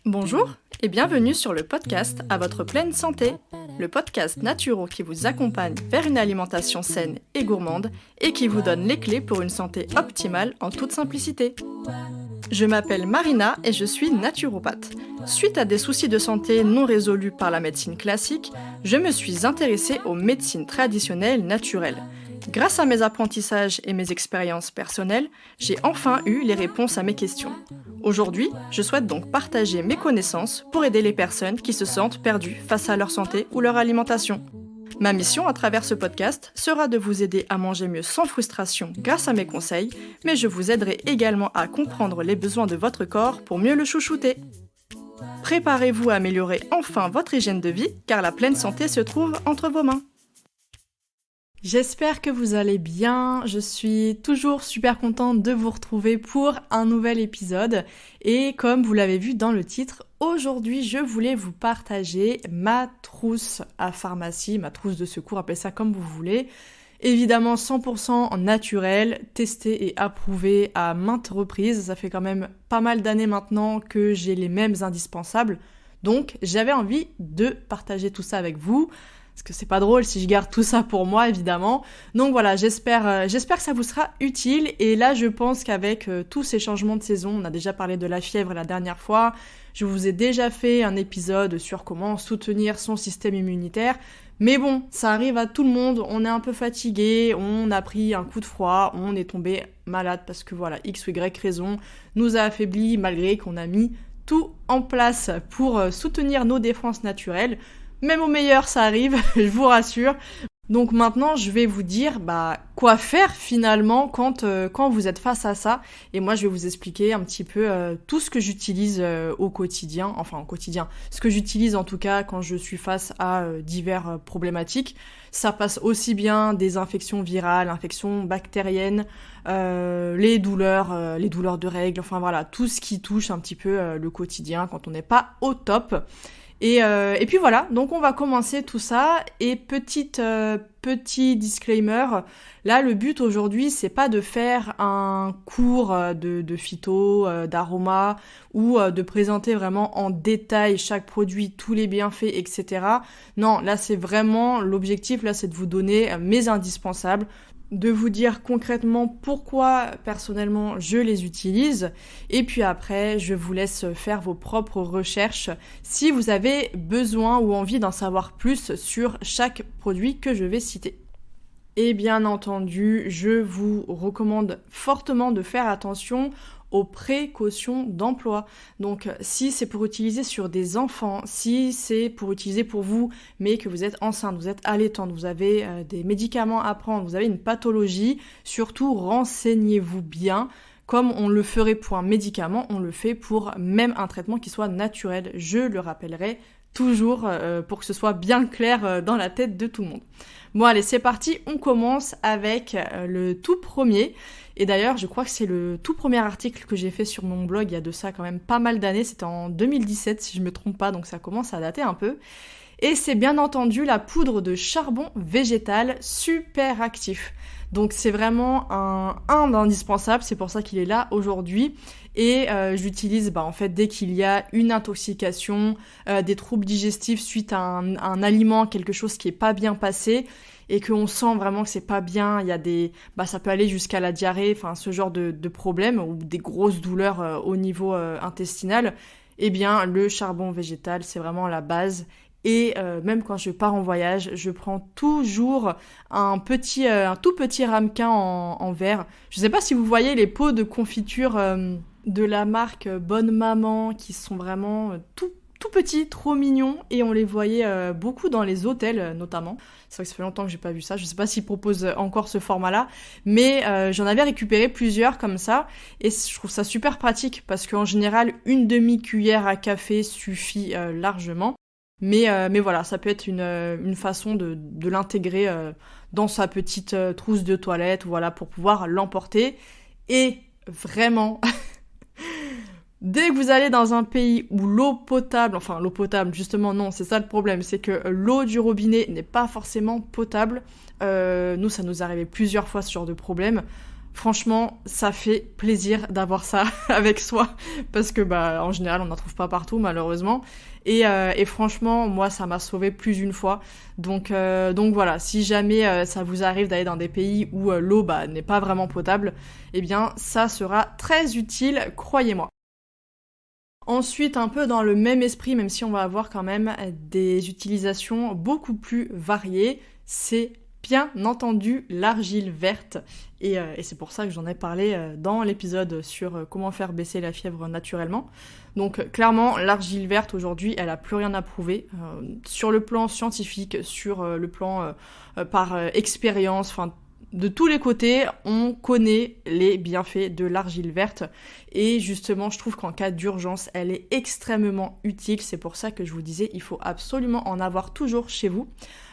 Bonjour et bienvenue sur le podcast À votre pleine santé, le podcast naturo qui vous accompagne vers une alimentation saine et gourmande et qui vous donne les clés pour une santé optimale en toute simplicité. Je m'appelle Marina et je suis naturopathe. Suite à des soucis de santé non résolus par la médecine classique, je me suis intéressée aux médecines traditionnelles naturelles. Grâce à mes apprentissages et mes expériences personnelles, j'ai enfin eu les réponses à mes questions. Aujourd'hui, je souhaite donc partager mes connaissances pour aider les personnes qui se sentent perdues face à leur santé ou leur alimentation. Ma mission à travers ce podcast sera de vous aider à manger mieux sans frustration grâce à mes conseils, mais je vous aiderai également à comprendre les besoins de votre corps pour mieux le chouchouter. Préparez-vous à améliorer enfin votre hygiène de vie, car la pleine santé se trouve entre vos mains. J'espère que vous allez bien, je suis toujours super contente de vous retrouver pour un nouvel épisode et comme vous l'avez vu dans le titre, aujourd'hui je voulais vous partager ma trousse à pharmacie, ma trousse de secours, appelez ça comme vous voulez. Évidemment 100% naturel, testé et approuvé à maintes reprises, ça fait quand même pas mal d'années maintenant que j'ai les mêmes indispensables, donc j'avais envie de partager tout ça avec vous. Parce que c'est pas drôle si je garde tout ça pour moi, évidemment. Donc voilà, j'espère que ça vous sera utile. Et là, je pense qu'avec tous ces changements de saison, on a déjà parlé de la fièvre la dernière fois. Je vous ai déjà fait un épisode sur comment soutenir son système immunitaire. Mais bon, ça arrive à tout le monde. On est un peu fatigué, on a pris un coup de froid, on est tombé malade parce que voilà, X ou Y raison nous a affaiblis malgré qu'on a mis tout en place pour soutenir nos défenses naturelles. Même au meilleur, ça arrive, je vous rassure. Donc maintenant, je vais vous dire quoi faire finalement quand vous êtes face à ça. Et moi, je vais vous expliquer un petit peu tout ce que j'utilise au quotidien. Enfin, au quotidien. Ce que j'utilise en tout cas quand je suis face à diverses problématiques. Ça passe aussi bien des infections virales, infections bactériennes, les douleurs de règles. Enfin voilà, tout ce qui touche un petit peu le quotidien quand on n'est pas au top. Et puis voilà, donc on va commencer tout ça, et petit disclaimer, là le but aujourd'hui c'est pas de faire un cours de phyto, d'aroma, ou de présenter vraiment en détail chaque produit, tous les bienfaits, etc. Non, là c'est vraiment, l'objectif là c'est de vous donner mes indispensables, de vous dire concrètement pourquoi personnellement je les utilise et puis après je vous laisse faire vos propres recherches si vous avez besoin ou envie d'en savoir plus sur chaque produit que je vais citer. Et bien entendu, je vous recommande fortement de faire attention aux précautions d'emploi. Donc si c'est pour utiliser sur des enfants, si c'est pour utiliser pour vous, mais que vous êtes enceinte, vous êtes allaitante, vous avez des médicaments à prendre, vous avez une pathologie, surtout renseignez-vous bien. Comme on le ferait pour un médicament, on le fait pour même un traitement qui soit naturel. Je le rappellerai toujours pour que ce soit bien clair dans la tête de tout le monde. Bon allez, c'est parti, on commence avec le tout premier. Et d'ailleurs, je crois que c'est le tout premier article que j'ai fait sur mon blog, il y a de ça quand même pas mal d'années, c'était en 2017 si je me trompe pas, donc ça commence à dater un peu. Et c'est bien entendu la poudre de charbon végétal super actif. Donc c'est vraiment un indispensable, c'est pour ça qu'il est là aujourd'hui. Et j'utilise en fait dès qu'il y a une intoxication, des troubles digestifs suite à un aliment, quelque chose qui est pas bien passé et qu'on sent vraiment que c'est pas bien, il y a ça peut aller jusqu'à la diarrhée, enfin ce genre de problème ou des grosses douleurs au niveau intestinal. Eh bien le charbon végétal c'est vraiment la base. Et même quand je pars en voyage, je prends toujours un tout petit ramequin en verre. Je sais pas si vous voyez les pots de confiture de la marque Bonne Maman qui sont vraiment tout petits, trop mignons, et on les voyait beaucoup dans les hôtels notamment. C'est vrai que ça fait longtemps que j'ai pas vu ça, je sais pas s'ils proposent encore ce format-là, mais j'en avais récupéré plusieurs comme ça, et je trouve ça super pratique parce qu'en général, une demi-cuillère à café suffit largement. Mais voilà, ça peut être une façon de l'intégrer dans sa petite trousse de toilette, voilà, pour pouvoir l'emporter. Et vraiment, Dès que vous allez dans un pays où l'eau potable, justement non, c'est ça le problème, c'est que l'eau du robinet n'est pas forcément potable. Nous, ça nous arrivait plusieurs fois ce genre de problème. Franchement, ça fait plaisir d'avoir ça avec soi, parce que en général, on n'en trouve pas partout, malheureusement. Et franchement, moi, ça m'a sauvé plus d'une fois. Donc voilà, si jamais ça vous arrive d'aller dans des pays où l'eau n'est pas vraiment potable, eh bien, ça sera très utile, croyez-moi. Ensuite, un peu dans le même esprit, même si on va avoir quand même des utilisations beaucoup plus variées, c'est bien entendu l'argile verte. Et c'est pour ça que j'en ai parlé dans l'épisode sur comment faire baisser la fièvre naturellement. Donc clairement, l'argile verte aujourd'hui, elle a plus rien à prouver. Sur le plan scientifique, sur le plan par expérience, enfin de tous les côtés, on connaît les bienfaits de l'argile verte et justement, je trouve qu'en cas d'urgence, elle est extrêmement utile. C'est pour ça que je vous disais, il faut absolument en avoir toujours chez vous.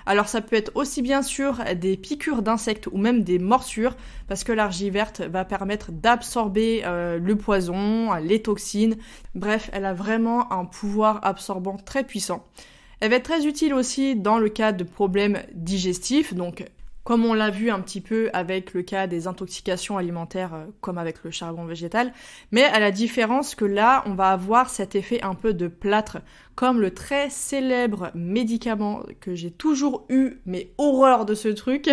Alors ça peut être aussi bien sûr des piqûres d'insectes ou même des morsures parce que l'argile verte va permettre d'absorber le poison, les toxines. Bref, elle a vraiment un pouvoir absorbant très puissant. Elle va être très utile aussi dans le cas de problèmes digestifs, donc comme on l'a vu un petit peu avec le cas des intoxications alimentaires, comme avec le charbon végétal, mais à la différence que là, on va avoir cet effet un peu de plâtre, comme le très célèbre médicament que j'ai toujours eu, mais horreur de ce truc,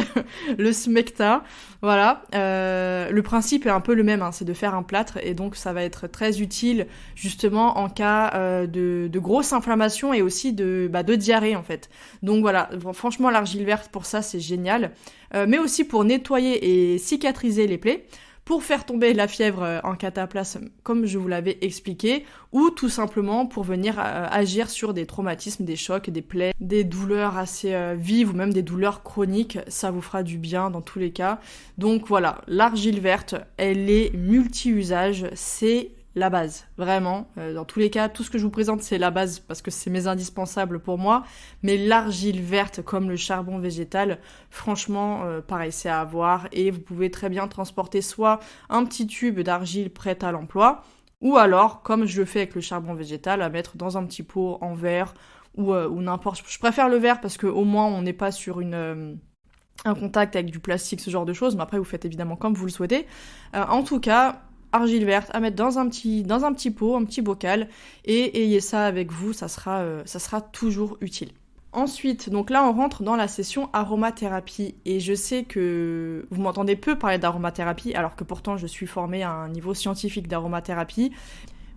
le Smecta. Voilà, le principe est un peu le même, c'est de faire un plâtre, et donc ça va être très utile justement en cas de grosse inflammation et aussi de diarrhée en fait. Donc voilà, franchement l'argile verte pour ça c'est génial. Mais aussi pour nettoyer et cicatriser les plaies, pour faire tomber la fièvre en cataplasme, comme je vous l'avais expliqué, ou tout simplement pour venir agir sur des traumatismes, des chocs, des plaies, des douleurs assez vives ou même des douleurs chroniques, ça vous fera du bien dans tous les cas. Donc voilà, l'argile verte, elle est multi-usage, c'est la base, vraiment. Dans tous les cas, tout ce que je vous présente, c'est la base parce que c'est mes indispensables pour moi. Mais l'argile verte, comme le charbon végétal, franchement, pareil, c'est à avoir. Et vous pouvez très bien transporter soit un petit tube d'argile prêt à l'emploi, ou alors, comme je le fais avec le charbon végétal, à mettre dans un petit pot en verre ou n'importe. Je préfère le verre parce qu'au moins, on n'est pas sur un contact avec du plastique, ce genre de choses. Mais après, vous faites évidemment comme vous le souhaitez. En tout cas, argile verte à mettre dans un petit pot, un petit bocal, et ayez ça avec vous, ça sera toujours utile. Ensuite, donc là on rentre dans la session aromathérapie, et je sais que vous m'entendez peu parler d'aromathérapie, alors que pourtant je suis formée à un niveau scientifique d'aromathérapie,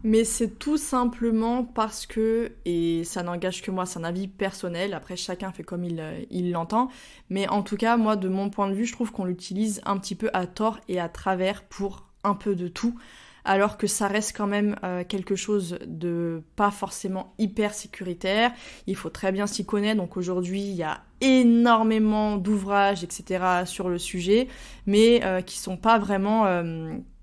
mais c'est tout simplement parce que, et ça n'engage que moi, c'est un avis personnel, après chacun fait comme il l'entend, mais en tout cas, moi de mon point de vue, je trouve qu'on l'utilise un petit peu à tort et à travers pour un peu de tout, alors que ça reste quand même quelque chose de pas forcément hyper sécuritaire. Il faut très bien s'y connaître, donc aujourd'hui il y a énormément d'ouvrages, etc. sur le sujet, mais qui sont pas vraiment...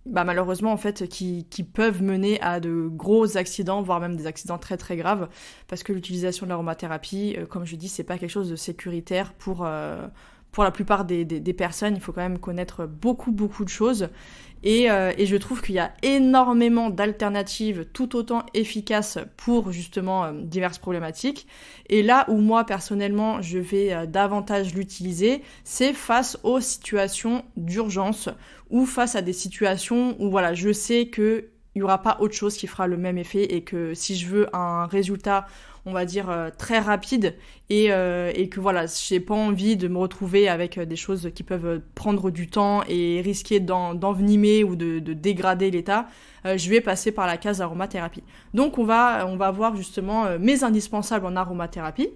malheureusement en fait qui peuvent mener à de gros accidents, voire même des accidents très très graves, parce que l'utilisation de l'aromathérapie, comme je dis, c'est pas quelque chose de sécuritaire pour la plupart des personnes. Il faut quand même connaître beaucoup de choses. Et je trouve qu'il y a énormément d'alternatives tout autant efficaces pour justement diverses problématiques. Et là où moi personnellement je vais davantage l'utiliser, c'est face aux situations d'urgence ou face à des situations où voilà, je sais que il n'y aura pas autre chose qui fera le même effet et que si je veux un résultat, on va dire, très rapide et que voilà, j'ai pas envie de me retrouver avec des choses qui peuvent prendre du temps et risquer d'envenimer ou de dégrader l'état, je vais passer par la case aromathérapie. Donc on va voir justement mes indispensables en aromathérapie.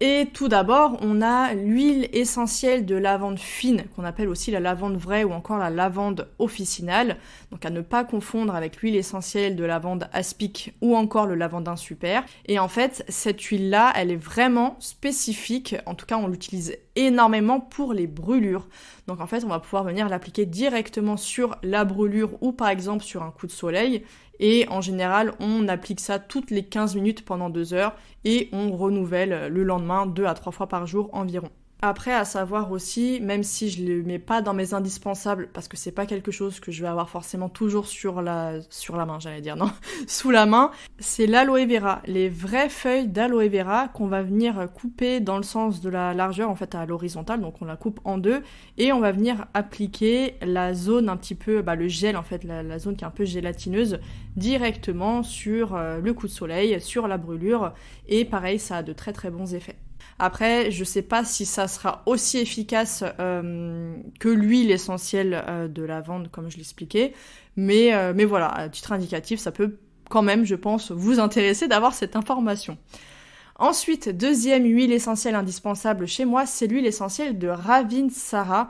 Et tout d'abord, on a l'huile essentielle de lavande fine, qu'on appelle aussi la lavande vraie ou encore la lavande officinale. Donc à ne pas confondre avec l'huile essentielle de lavande aspic ou encore le lavandin super. Et en fait, cette huile-là, elle est vraiment spécifique. En tout cas, on l'utilise énormément pour les brûlures. Donc en fait, on va pouvoir venir l'appliquer directement sur la brûlure ou par exemple sur un coup de soleil. Et en général, on applique ça toutes les 15 minutes pendant 2 heures et on renouvelle le lendemain 2 à 3 fois par jour environ. Après, à savoir aussi, même si je le mets pas dans mes indispensables, parce que c'est pas quelque chose que je vais avoir forcément toujours sur la main, j'allais dire, non, sous la main, c'est l'aloe vera. Les vraies feuilles d'aloe vera qu'on va venir couper dans le sens de la largeur, en fait à l'horizontale, donc on la coupe en deux, et on va venir appliquer la zone un petit peu, le gel en fait, la zone qui est un peu gélatineuse, directement sur le coup de soleil, sur la brûlure, et pareil, ça a de très très bons effets. Après, je sais pas si ça sera aussi efficace que l'huile essentielle de lavande, comme je l'expliquais, mais voilà, à titre indicatif, ça peut quand même, je pense, vous intéresser d'avoir cette information. Ensuite, deuxième huile essentielle indispensable chez moi, c'est l'huile essentielle de Ravinsara,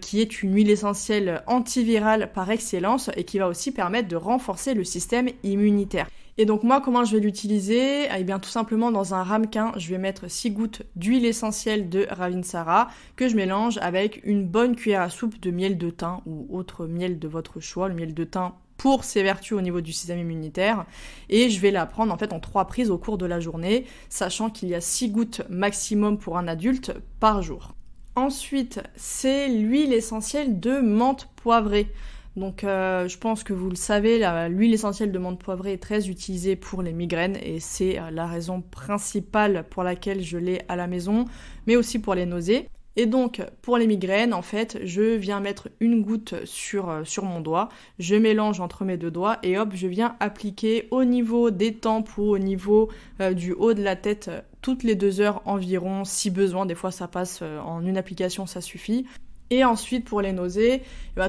qui est une huile essentielle antivirale par excellence et qui va aussi permettre de renforcer le système immunitaire. Et donc moi, comment je vais l'utiliser ? Eh bien tout simplement dans un ramequin, je vais mettre 6 gouttes d'huile essentielle de Ravinsara que je mélange avec une bonne cuillère à soupe de miel de thym ou autre miel de votre choix, le miel de thym pour ses vertus au niveau du système immunitaire, et je vais la prendre en fait en 3 prises au cours de la journée, sachant qu'il y a 6 gouttes maximum pour un adulte par jour. Ensuite, c'est l'huile essentielle de menthe poivrée. Donc je pense que vous le savez, l'huile essentielle de menthe poivrée est très utilisée pour les migraines et c'est la raison principale pour laquelle je l'ai à la maison, mais aussi pour les nausées. Et donc, pour les migraines, en fait, je viens mettre une goutte sur mon doigt, je mélange entre mes deux doigts et hop, je viens appliquer au niveau des tempes ou au niveau du haut de la tête toutes les 2 heures environ, si besoin. Des fois, ça passe en une application, ça suffit. Et ensuite, pour les nausées,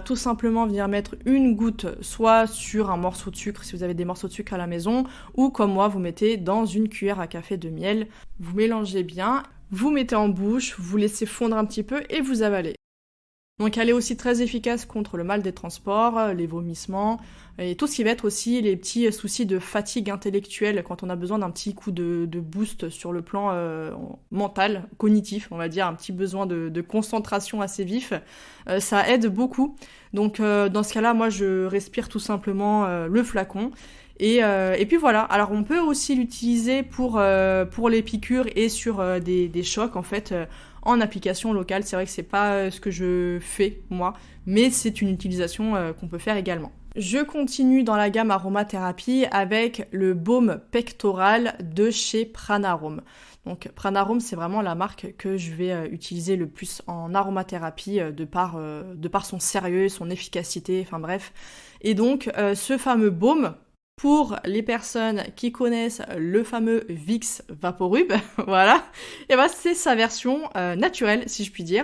tout simplement venir mettre une goutte soit sur un morceau de sucre, si vous avez des morceaux de sucre à la maison, ou comme moi, vous mettez dans une cuillère à café de miel. Vous mélangez bien, vous mettez en bouche, vous laissez fondre un petit peu et vous avalez. Donc elle est aussi très efficace contre le mal des transports, les vomissements, et tout ce qui va être aussi les petits soucis de fatigue intellectuelle quand on a besoin d'un petit coup de boost sur le plan mental, cognitif, on va dire, un petit besoin de concentration assez vif. Ça aide beaucoup. Donc dans ce cas-là, moi je respire tout simplement le flacon. Et puis voilà, alors on peut aussi l'utiliser pour les piqûres et sur des chocs en fait en application locale. C'est vrai que c'est pas ce que je fais moi, mais c'est une utilisation qu'on peut faire également. Je continue dans la gamme aromathérapie avec le baume pectoral de chez Pranarome. Donc Pranarome, c'est vraiment la marque que je vais utiliser le plus en aromathérapie de par son sérieux, son efficacité, enfin bref. Et donc ce fameux baume, pour les personnes qui connaissent le fameux Vicks Vaporub, voilà, et c'est sa version naturelle, si je puis dire.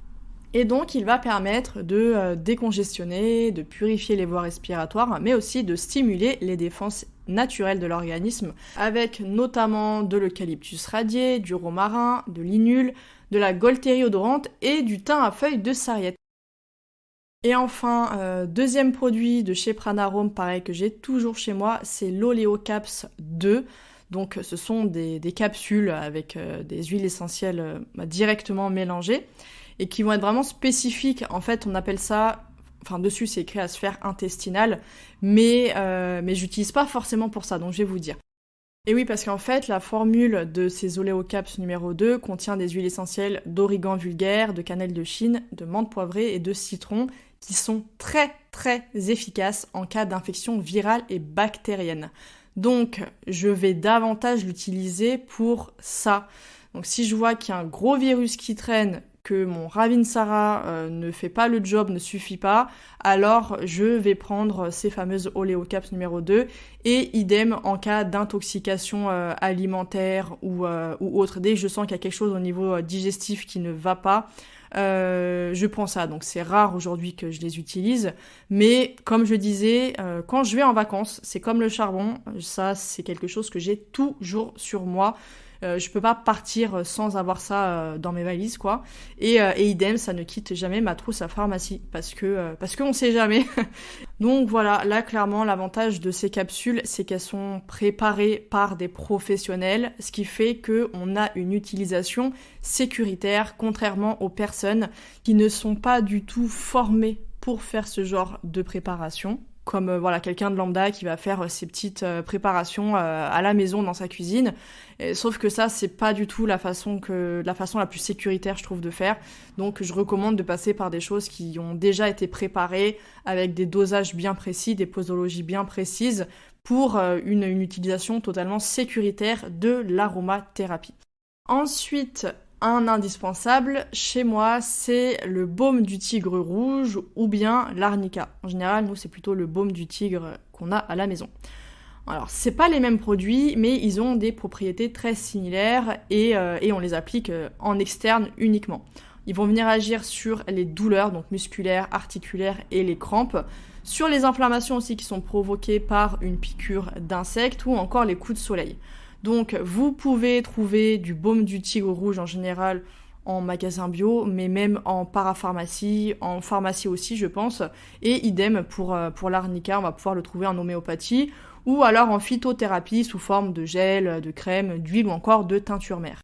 Et donc, il va permettre de décongestionner, de purifier les voies respiratoires, mais aussi de stimuler les défenses naturelles de l'organisme, avec notamment de l'eucalyptus radié, du romarin, de l'inule, de la Gualtérie odorante et du thym à feuilles de sarriette. Et enfin, deuxième produit de chez Pranarome, pareil, que j'ai toujours chez moi, c'est l'Oléocaps 2. Donc ce sont des capsules avec des huiles essentielles directement mélangées et qui vont être vraiment spécifiques. En fait, on appelle ça, enfin dessus c'est écrit à sphère intestinale, mais j'utilise pas forcément pour ça, donc je vais vous dire. Et oui, parce qu'en fait, la formule de ces Oléocaps numéro 2 contient des huiles essentielles d'origan vulgaire, de cannelle de Chine, de menthe poivrée et de citron, qui sont très très efficaces en cas d'infection virale et bactérienne. Donc, je vais davantage l'utiliser pour ça. Donc, si je vois qu'il y a un gros virus qui traîne, que mon Ravinsara ne fait pas le job, ne suffit pas, alors je vais prendre ces fameuses Oléocaps numéro 2 et idem en cas d'intoxication alimentaire ou autre. Dès que je sens qu'il y a quelque chose au niveau digestif qui ne va pas, je prends ça. Donc c'est rare aujourd'hui que je les utilise, mais comme je disais, quand je vais en vacances, c'est comme le charbon, ça c'est quelque chose que j'ai toujours sur moi. Je peux pas partir sans avoir ça dans mes valises, quoi. Et idem, ça ne quitte jamais ma trousse à pharmacie, parce qu'on sait jamais. Donc voilà, là clairement l'avantage de ces capsules, c'est qu'elles sont préparées par des professionnels, ce qui fait qu'on a une utilisation sécuritaire, contrairement aux personnes qui ne sont pas du tout formées pour faire ce genre de préparation. comme quelqu'un de lambda qui va faire ses petites préparations à la maison dans sa cuisine. Sauf que ça, c'est pas du tout la façon la plus sécuritaire, je trouve, de faire. Donc je recommande de passer par des choses qui ont déjà été préparées avec des dosages bien précis, des posologies bien précises pour une utilisation totalement sécuritaire de l'aromathérapie. Ensuite, un indispensable chez moi, c'est le baume du tigre rouge ou bien l'arnica. En général, nous, c'est plutôt le baume du tigre qu'on a à la maison. Alors, c'est pas les mêmes produits, mais ils ont des propriétés très similaires et on les applique en externe uniquement. Ils vont venir agir sur les douleurs, donc musculaires, articulaires et les crampes, sur les inflammations aussi qui sont provoquées par une piqûre d'insecte ou encore les coups de soleil. Donc vous pouvez trouver du baume du tigre rouge en général en magasin bio, mais même en parapharmacie, en pharmacie aussi je pense, et idem pour l'arnica, on va pouvoir le trouver en homéopathie, ou alors en phytothérapie sous forme de gel, de crème, d'huile ou encore de teinture mère.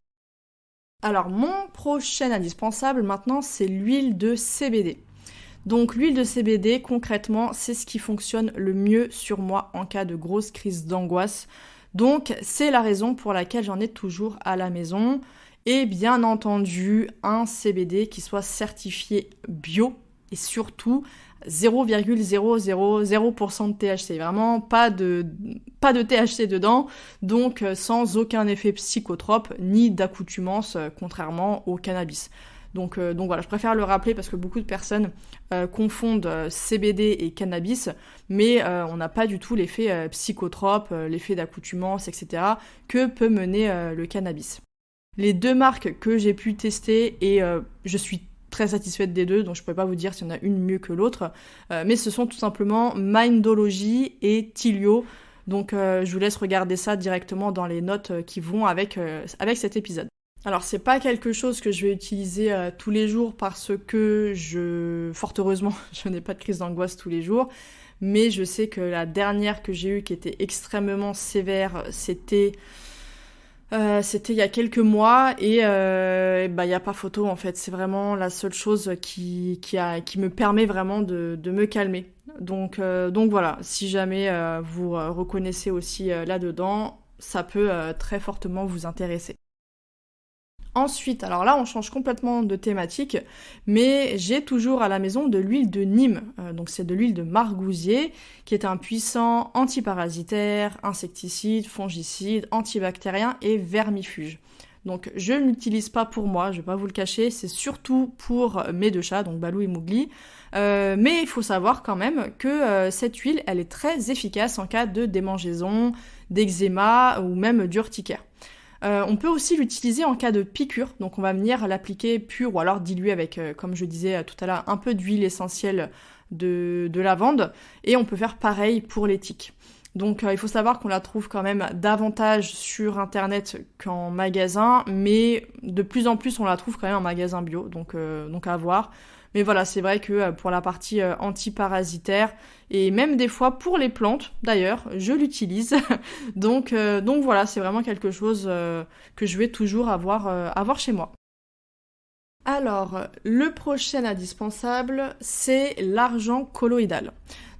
Alors mon prochain indispensable maintenant, c'est l'huile de CBD. Donc l'huile de CBD, concrètement, c'est ce qui fonctionne le mieux sur moi en cas de grosse crise d'angoisse. Donc c'est la raison pour laquelle j'en ai toujours à la maison. Et bien entendu, un CBD qui soit certifié bio et surtout 0,000% de THC. Vraiment pas de THC dedans, donc sans aucun effet psychotrope ni d'accoutumance, contrairement au cannabis. Donc voilà, je préfère le rappeler parce que beaucoup de personnes confondent CBD et cannabis, mais on n'a pas du tout l'effet psychotrope, l'effet d'accoutumance, etc. que peut mener le cannabis. Les deux marques que j'ai pu tester, et je suis très satisfaite des deux, donc je ne peux pas vous dire s'il y en a une mieux que l'autre, mais ce sont tout simplement Mindology et Tilio. Donc je vous laisse regarder ça directement dans les notes qui vont avec cet épisode. Alors c'est pas quelque chose que je vais utiliser tous les jours parce que fort heureusement, je n'ai pas de crise d'angoisse tous les jours, mais je sais que la dernière que j'ai eue qui était extrêmement sévère, c'était il y a quelques mois et y a pas photo en fait, c'est vraiment la seule chose qui me permet vraiment de me calmer. Donc voilà, si jamais vous reconnaissez aussi là-dedans, ça peut très fortement vous intéresser. Ensuite, alors là on change complètement de thématique, mais j'ai toujours à la maison de l'huile de Nîmes, donc c'est de l'huile de margousier, qui est un puissant antiparasitaire, insecticide, fongicide, antibactérien et vermifuge. Donc je ne l'utilise pas pour moi, je vais pas vous le cacher, c'est surtout pour mes deux chats, donc Balou et Mowgli, mais il faut savoir quand même que cette huile, elle est très efficace en cas de démangeaison, d'eczéma ou même d'urticaire. On peut aussi l'utiliser en cas de piqûre, donc on va venir l'appliquer pure ou alors diluer avec, comme je disais tout à l'heure, un peu d'huile essentielle de lavande, et on peut faire pareil pour les tiques. Donc il faut savoir qu'on la trouve quand même davantage sur internet qu'en magasin, mais de plus en plus on la trouve quand même en magasin bio, donc à voir. Mais voilà, c'est vrai que pour la partie antiparasitaire, et même des fois pour les plantes, d'ailleurs, je l'utilise. donc voilà, c'est vraiment quelque chose que je vais toujours avoir chez moi. Alors, le prochain indispensable, c'est l'argent colloïdal.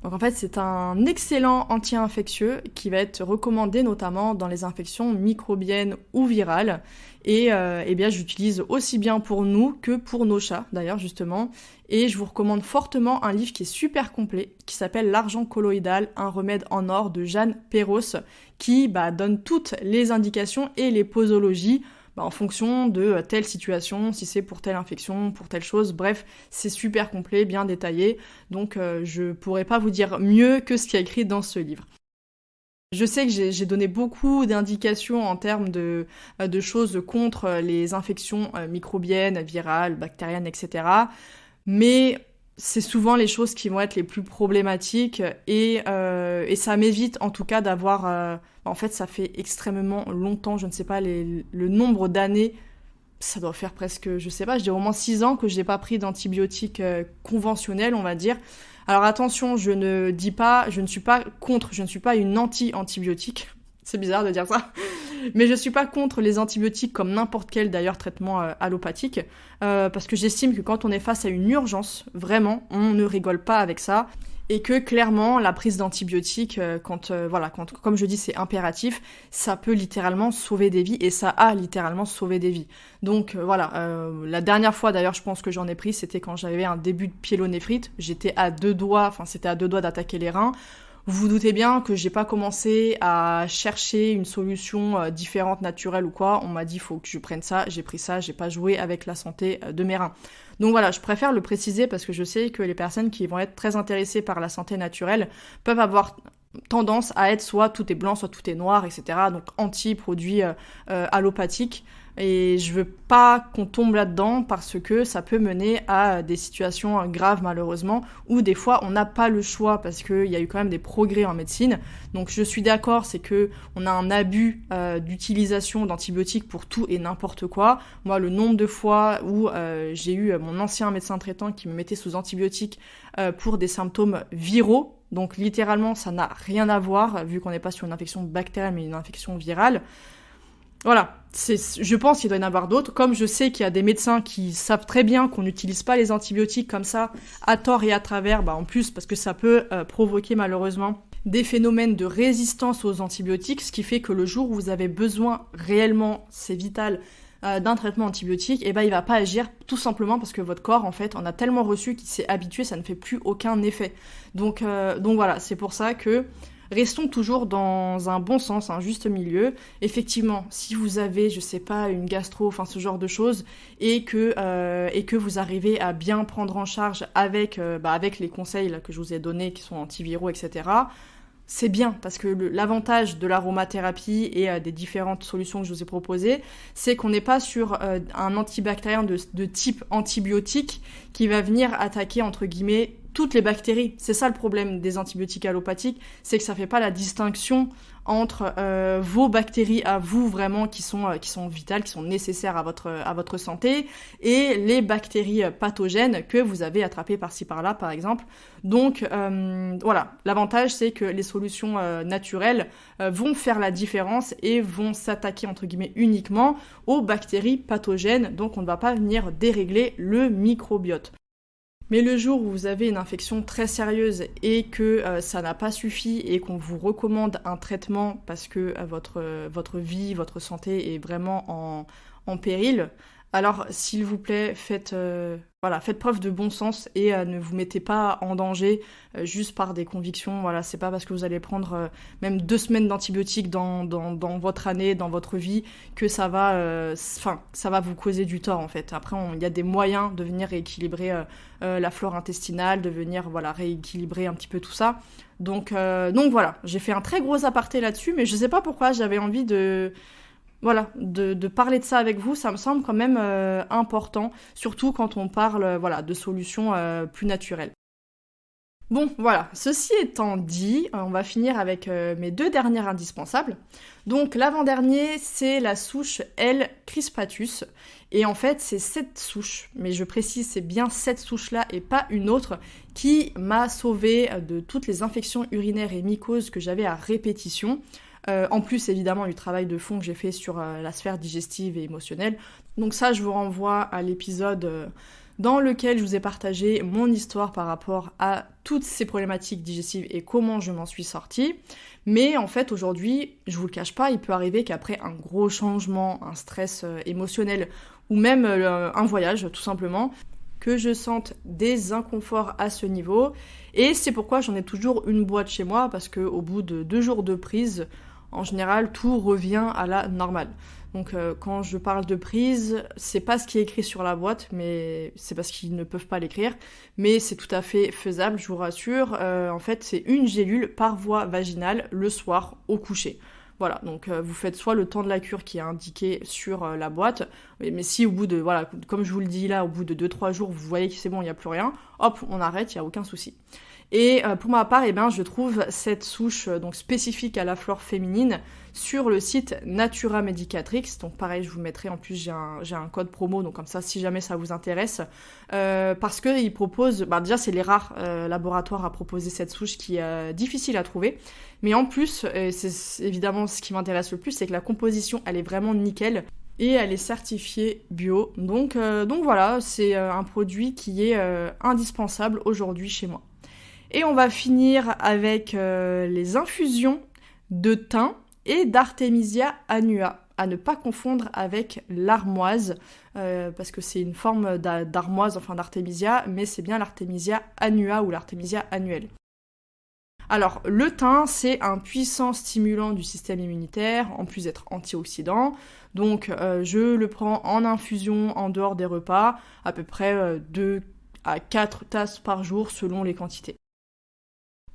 Donc en fait, c'est un excellent anti-infectieux qui va être recommandé notamment dans les infections microbiennes ou virales. Et bien, j'utilise aussi bien pour nous que pour nos chats, d'ailleurs, justement. Et je vous recommande fortement un livre qui est super complet, qui s'appelle L'argent colloïdal, un remède en or de Jeanne Perros, qui donne toutes les indications et les posologies en fonction de telle situation, si c'est pour telle infection, pour telle chose, bref, c'est super complet, bien détaillé, donc je pourrais pas vous dire mieux que ce qui est écrit dans ce livre. Je sais que j'ai donné beaucoup d'indications en termes de choses contre les infections microbiennes, virales, bactériennes, etc., mais c'est souvent les choses qui vont être les plus problématiques et ça m'évite en tout cas d'avoir... en fait, ça fait extrêmement longtemps, je ne sais pas le nombre d'années, ça doit faire presque, je sais pas, je dirais au moins 6 ans que je n'ai pas pris d'antibiotiques conventionnels, on va dire. Alors attention, je ne suis pas contre, je ne suis pas une anti-antibiotique, c'est bizarre de dire ça, Mais je suis pas contre les antibiotiques comme n'importe quel d'ailleurs traitement allopathique, parce que j'estime que quand on est face à une urgence, vraiment, on ne rigole pas avec ça. Et que clairement, la prise d'antibiotiques, quand, comme je dis, c'est impératif, ça peut littéralement sauver des vies, et ça a littéralement sauvé des vies. Donc la dernière fois d'ailleurs, je pense que j'en ai pris, c'était quand j'avais un début de pyélonéphrite. J'étais à deux doigts, c'était à deux doigts d'attaquer les reins. Vous vous doutez bien que j'ai pas commencé à chercher une solution différente, naturelle ou quoi. On m'a dit faut que je prenne ça, j'ai pris ça, j'ai pas joué avec la santé de mes reins. Donc voilà, je préfère le préciser parce que je sais que les personnes qui vont être très intéressées par la santé naturelle peuvent avoir tendance à être soit tout est blanc, soit tout est noir, etc. Donc anti-produits allopathiques. Et je veux pas qu'on tombe là-dedans parce que ça peut mener à des situations graves malheureusement, où des fois on n'a pas le choix parce qu'il y a eu quand même des progrès en médecine. Donc je suis d'accord, c'est que on a un abus d'utilisation d'antibiotiques pour tout et n'importe quoi. Moi, le nombre de fois où j'ai eu mon ancien médecin traitant qui me mettait sous antibiotiques pour des symptômes viraux, donc littéralement ça n'a rien à voir vu qu'on n'est pas sur une infection bactérienne mais une infection virale. Voilà, je pense qu'il doit y en avoir d'autres, comme je sais qu'il y a des médecins qui savent très bien qu'on n'utilise pas les antibiotiques comme ça, à tort et à travers, en plus parce que ça peut provoquer malheureusement des phénomènes de résistance aux antibiotiques, ce qui fait que le jour où vous avez besoin réellement, c'est vital, d'un traitement antibiotique, il va pas agir tout simplement parce que votre corps en fait en a tellement reçu qu'il s'est habitué, ça ne fait plus aucun effet. Donc voilà, c'est pour ça que restons toujours dans un bon sens, un juste milieu. Effectivement, si vous avez, je sais pas, une gastro, ce genre de choses, et que vous arrivez à bien prendre en charge avec les conseils là, que je vous ai donnés, qui sont antiviraux, etc., c'est bien, parce que l'avantage de l'aromathérapie et des différentes solutions que je vous ai proposées, c'est qu'on n'est pas sur un antibactérien de type antibiotique qui va venir attaquer, entre guillemets, toutes les bactéries. C'est ça le problème des antibiotiques allopathiques, c'est que ça fait pas la distinction entre vos bactéries à vous vraiment qui sont vitales, qui sont nécessaires à votre santé, et les bactéries pathogènes que vous avez attrapées par-ci par-là, par exemple. Donc voilà, l'avantage c'est que les solutions naturelles vont faire la différence et vont s'attaquer entre guillemets uniquement aux bactéries pathogènes, donc on ne va pas venir dérégler le microbiote. Mais le jour où vous avez une infection très sérieuse et que ça n'a pas suffi et qu'on vous recommande un traitement parce que votre vie, votre santé est vraiment en péril, alors s'il vous plaît, faites preuve de bon sens et ne vous mettez pas en danger juste par des convictions. Voilà, c'est pas parce que vous allez prendre même 2 semaines d'antibiotiques dans votre année, dans votre vie, que ça va vous causer du tort en fait. Après, il y a des moyens de venir rééquilibrer la flore intestinale, de venir rééquilibrer un petit peu tout ça. Donc voilà, j'ai fait un très gros aparté là-dessus, mais je sais pas pourquoi j'avais envie de parler de ça avec vous. Ça me semble quand même important, surtout quand on parle de solutions plus naturelles. Bon, voilà, ceci étant dit, on va finir avec mes 2 dernières indispensables. Donc l'avant-dernier, c'est la souche L. crispatus. Et en fait, c'est cette souche, mais je précise, c'est bien cette souche-là et pas une autre, qui m'a sauvée de toutes les infections urinaires et mycoses que j'avais à répétition. En plus, évidemment, du travail de fond que j'ai fait sur la sphère digestive et émotionnelle. Donc ça, je vous renvoie à l'épisode dans lequel je vous ai partagé mon histoire par rapport à toutes ces problématiques digestives et comment je m'en suis sortie. Mais en fait, aujourd'hui, je vous le cache pas, il peut arriver qu'après un gros changement, un stress émotionnel ou même un voyage, tout simplement, que je sente des inconforts à ce niveau. Et c'est pourquoi j'en ai toujours une boîte chez moi, parce qu'au bout de 2 jours de prise, en général, tout revient à la normale. Donc quand je parle de prise, c'est pas ce qui est écrit sur la boîte, mais c'est parce qu'ils ne peuvent pas l'écrire, mais c'est tout à fait faisable, je vous rassure. En fait, c'est une gélule par voie vaginale le soir au coucher. Voilà, donc vous faites soit le temps de la cure qui est indiqué sur la boîte, mais si au bout de, comme je vous le dis là, au bout de 2-3 jours, vous voyez que c'est bon, il n'y a plus rien, hop, on arrête, il n'y a aucun souci. Et pour ma part, je trouve cette souche donc spécifique à la flore féminine sur le site Natura Medicatrix. Donc pareil, je vous mettrai, en plus j'ai un code promo, donc comme ça si jamais ça vous intéresse. Parce qu'ils proposent, déjà c'est les rares laboratoires à proposer cette souche qui est difficile à trouver. Mais en plus, c'est évidemment ce qui m'intéresse le plus, c'est que la composition elle est vraiment nickel. Et elle est certifiée bio. Donc voilà, c'est un produit qui est indispensable aujourd'hui chez moi. Et on va finir avec les infusions de thym et d'Artemisia annua, à ne pas confondre avec l'armoise, parce que c'est une forme d'armoise, enfin d'Artemisia, mais c'est bien l'Artemisia annua ou l'Artemisia annuelle. Alors, le thym, c'est un puissant stimulant du système immunitaire, en plus d'être antioxydant. Donc, je le prends en infusion en dehors des repas, à peu près 2 à 4 tasses par jour selon les quantités.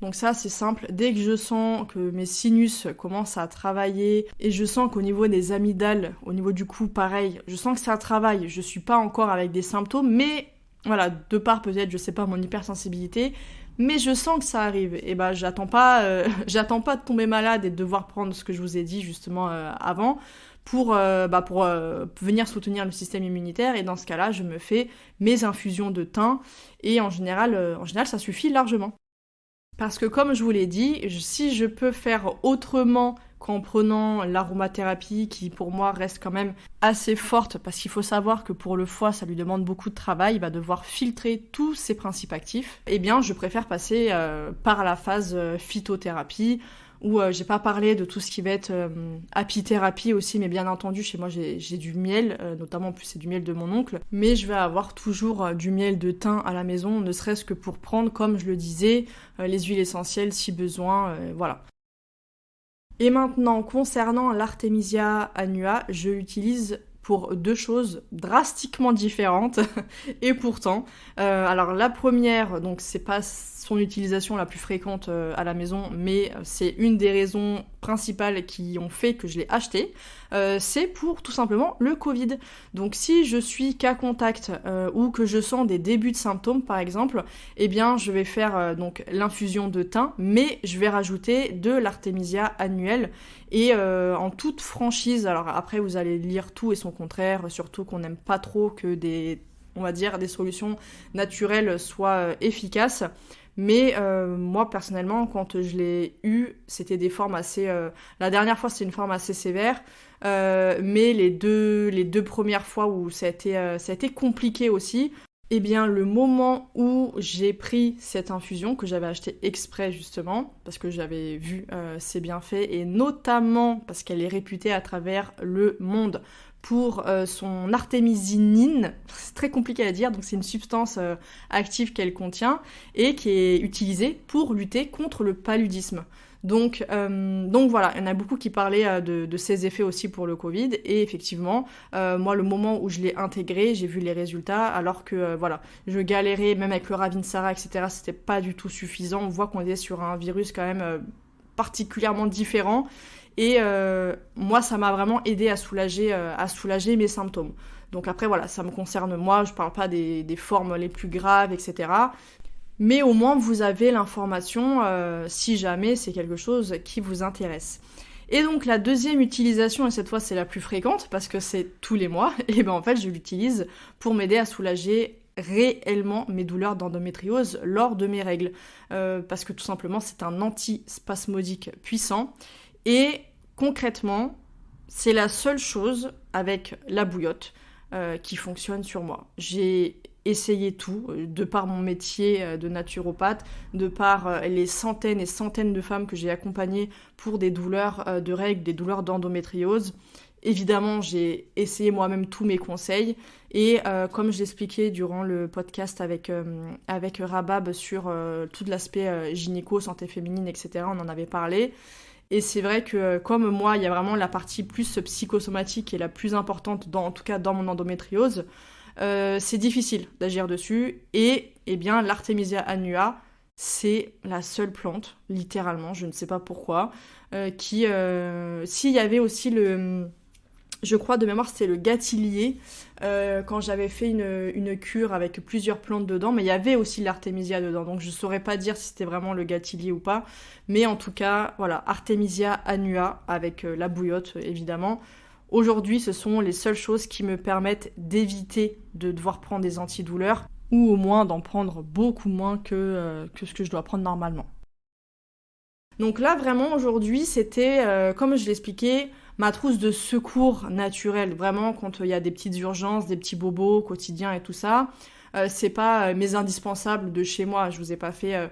Donc ça, c'est simple. Dès que je sens que mes sinus commencent à travailler et je sens qu'au niveau des amygdales, au niveau du cou, pareil, je sens que ça travaille. Je suis pas encore avec des symptômes, mais voilà, de part peut-être, je sais pas, mon hypersensibilité, mais je sens que ça arrive. Et j'attends pas de tomber malade et de devoir prendre ce que je vous ai dit justement avant pour venir soutenir le système immunitaire. Et dans ce cas-là, je me fais mes infusions de thym et en général, ça suffit largement. Parce que comme je vous l'ai dit, si je peux faire autrement qu'en prenant l'aromathérapie, qui pour moi reste quand même assez forte, parce qu'il faut savoir que pour le foie, ça lui demande beaucoup de travail, il va devoir filtrer tous ses principes actifs, je préfère passer par la phase phytothérapie, où j'ai pas parlé de tout ce qui va être apithérapie aussi, mais bien entendu, chez moi j'ai du miel, notamment en plus c'est du miel de mon oncle, mais je vais avoir toujours du miel de thym à la maison, ne serait-ce que pour prendre, comme je le disais, les huiles essentielles si besoin, voilà. Et maintenant, concernant l'Artemisia annua, je l'utilise pour 2 choses drastiquement différentes, et pourtant. Alors la première, donc c'est pas son utilisation la plus fréquente à la maison, mais c'est une des raisons principales qui ont fait que je l'ai acheté, c'est pour tout simplement le Covid. Donc si je suis cas contact ou que je sens des débuts de symptômes par exemple, je vais faire donc l'infusion de thym, mais je vais rajouter de l'Artemisia annuelle. Et en toute franchise, alors après vous allez lire tout et son contraire, surtout qu'on n'aime pas trop que des solutions naturelles soient efficaces. Mais moi personnellement, quand je l'ai eu, c'était des formes assez... La dernière fois, c'était une forme assez sévère, mais les deux premières fois où ça a été compliqué aussi, le moment où j'ai pris cette infusion, que j'avais acheté exprès justement, parce que j'avais vu ses bienfaits, et notamment parce qu'elle est réputée à travers le monde pour son artémisinine, c'est très compliqué à dire, donc c'est une substance active qu'elle contient et qui est utilisée pour lutter contre le paludisme. Donc voilà, il y en a beaucoup qui parlaient de ses effets aussi pour le Covid, et effectivement, moi le moment où je l'ai intégré, j'ai vu les résultats, alors que je galérais, même avec le Ravinsara, etc., c'était pas du tout suffisant. On voit qu'on était sur un virus quand même particulièrement différent, et moi ça m'a vraiment aidé à soulager mes symptômes. Donc après voilà, ça me concerne moi, je parle pas des formes les plus graves, etc. Mais au moins vous avez l'information si jamais c'est quelque chose qui vous intéresse. Et donc la deuxième utilisation, et cette fois c'est la plus fréquente parce que c'est tous les mois, et en fait je l'utilise pour m'aider à soulager réellement mes douleurs d'endométriose lors de mes règles. Parce que tout simplement c'est un antispasmodique puissant. Et concrètement, c'est la seule chose avec la bouillotte qui fonctionne sur moi. J'ai essayé tout, de par mon métier de naturopathe, de par les centaines et centaines de femmes que j'ai accompagnées pour des douleurs de règles, des douleurs d'endométriose. Évidemment, j'ai essayé moi-même tous mes conseils, et comme je l'expliquais durant le podcast avec Rabab sur tout l'aspect gynéco, santé féminine, etc., on en avait parlé. Et c'est vrai que comme moi, il y a vraiment la partie plus psychosomatique qui est la plus importante, en tout cas dans mon endométriose, c'est difficile d'agir dessus. Et l'Artemisia annua, c'est la seule plante, littéralement, je ne sais pas pourquoi, s'il y avait aussi je crois de mémoire c'était le gâtillier, quand j'avais fait une cure avec plusieurs plantes dedans, mais il y avait aussi l'artémisia dedans, donc je saurais pas dire si c'était vraiment le gâtillier ou pas, mais en tout cas, voilà, Artemisia annua avec la bouillotte évidemment. Aujourd'hui, ce sont les seules choses qui me permettent d'éviter de devoir prendre des antidouleurs, ou au moins d'en prendre beaucoup moins que ce que je dois prendre normalement. Donc là, vraiment, aujourd'hui, c'était, comme je l'expliquais, ma trousse de secours naturel. Vraiment, quand il y a des petites urgences, des petits bobos quotidiens et tout ça, c'est pas mes indispensables de chez moi. Je vous ai pas fait,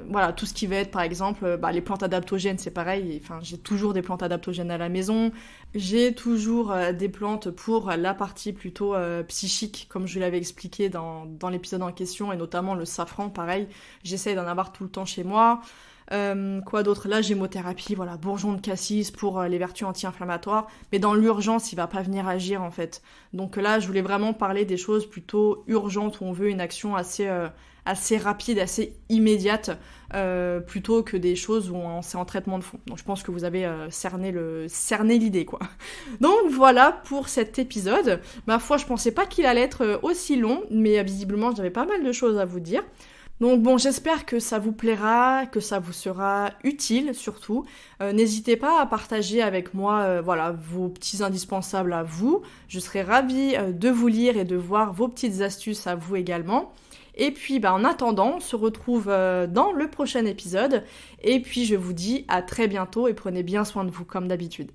voilà, tout ce qui va être, par exemple, les plantes adaptogènes, c'est pareil. Enfin, j'ai toujours des plantes adaptogènes à la maison. J'ai toujours des plantes pour la partie plutôt psychique, comme je l'avais expliqué dans l'épisode en question, et notamment le safran, pareil. J'essaye d'en avoir tout le temps chez moi. Quoi d'autre? La gémothérapie, voilà, bourgeon de cassis pour les vertus anti-inflammatoires. Mais dans l'urgence, il va pas venir agir en fait. Donc là, je voulais vraiment parler des choses plutôt urgentes où on veut une action assez rapide, assez immédiate, plutôt que des choses où c'est en traitement de fond. Donc je pense que vous avez cerné l'idée, quoi. Donc voilà pour cet épisode. Ma foi, je pensais pas qu'il allait être aussi long, mais visiblement, j'avais pas mal de choses à vous dire. Donc bon, j'espère que ça vous plaira, que ça vous sera utile surtout. N'hésitez pas à partager avec moi voilà, vos petits indispensables à vous. Je serai ravie de vous lire et de voir vos petites astuces à vous également. Et puis en attendant, on se retrouve dans le prochain épisode. Et puis je vous dis à très bientôt et prenez bien soin de vous comme d'habitude.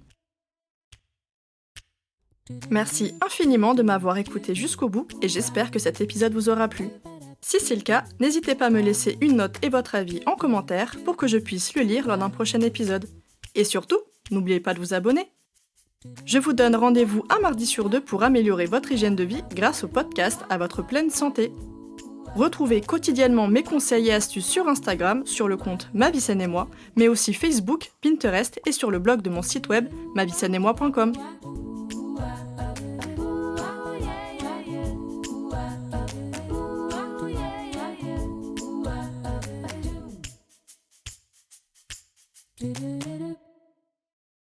Merci infiniment de m'avoir écouté jusqu'au bout et j'espère que cet épisode vous aura plu. Si c'est le cas, n'hésitez pas à me laisser une note et votre avis en commentaire pour que je puisse le lire lors d'un prochain épisode. Et surtout, n'oubliez pas de vous abonner. Je vous donne rendez-vous un mardi sur 2 pour améliorer votre hygiène de vie grâce au podcast à votre pleine santé. Retrouvez quotidiennement mes conseils et astuces sur Instagram, sur le compte Ma Vie Saine et Moi, mais aussi Facebook, Pinterest et sur le blog de mon site web maviesaine-et-moi.com. Do do do.